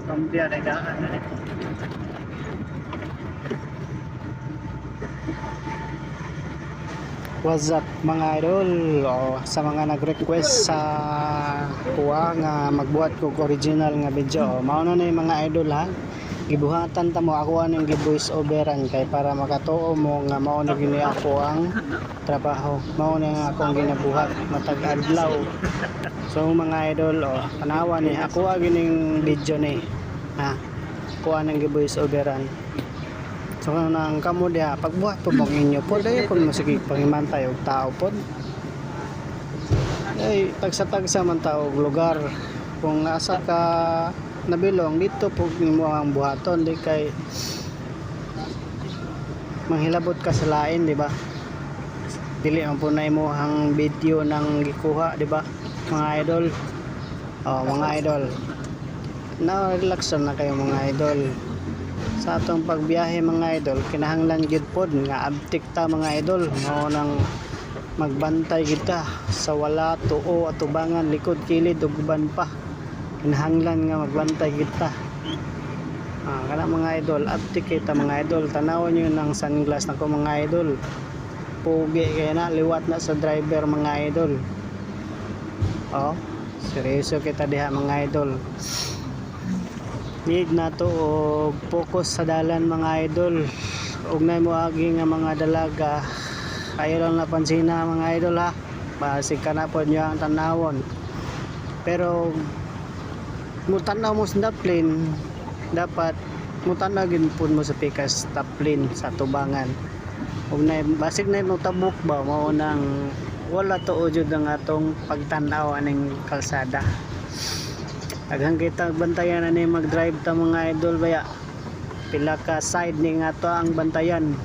Cambia na daan. What's up mga idol? Sa mga nag-request sa kuha nga magbuhat ko original nga video, mao na yung mga idol ha. Gibuhatan ta mo ako anong gi-voice overan kay para makatuo mo nga mao na gini ako ang trabaho. Mao na nga akong ginabuhat matag adlaw. So mga idol, tanawa ni ako gining video ni. Ha. Kuha nang gi-voice overan. So nang kamo diha pagbuhat po mong inyo po dayo kun sige pangimantay og tao pod. Ay tagsa-tagsa man ta og lugar kung asa ka nabilong dito po nimo ang buhaton di kay manghilabot ka sa lain di ba? Dili man po na imo ang video nang gikuha di ba? Mga idol. Mga idol. Na relax na kayo mga idol. Sa atong pagbiyahe mga idol kinahanglan gyud pod nga abtik ta mga idol mao nang magbantay kita sa wala tuo atubangan likod kilid ug uban pa kinahanglan nga magbantay kita kana mga idol abtik kita mga idol tanawon niyo ng sunglass nako mga idol pugi kay na liwat na sa driver mga idol seryoso kita diha mga idol. Need na to og focus sa dalan mga idol. Ug nay mo agi nga mga dalaga. Ayo lang napansin na mga idol ha. Basig ka na po niyo ang tanawon. Pero mutanaw mo sa daplin dapat mutanaw gid pud mo sa pikas taplin sa tubangan. Ug nay basig nay mo tabok ba mao nang wala tuo jud ang atong pagtan-aw aning kalsada. Aghang kita bantayan ani mag-drive ta mga idol baya pila ka side ni nga to ang bantayan.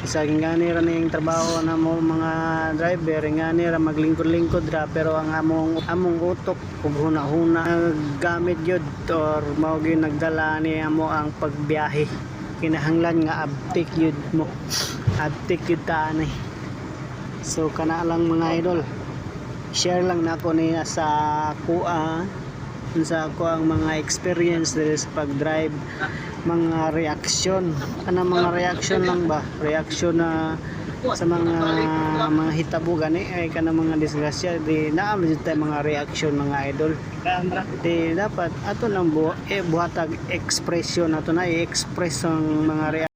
Isa gingani ra ning trabaho na mo mga driver ngani ra maglingkod-lingkod ra pero ang among utok ug huna-huna gamit gyud or mao gyud nagdala ni amo ang pagbiyahe. Kinahanglan nga abtik yun mo, abtik yun ta ani. So kana lang mga idol, share lang na ako niya sa kuha sa ako ang mga experience dito sa pag-drive, mga reaksyon mga reaksyon lang ba reaksyon na sa mga hitabo gani ay kana mga disgrasya di naam jud tay mga reaksyon mga idol di dapat ato lang buhatag expression ato na i-express ang mga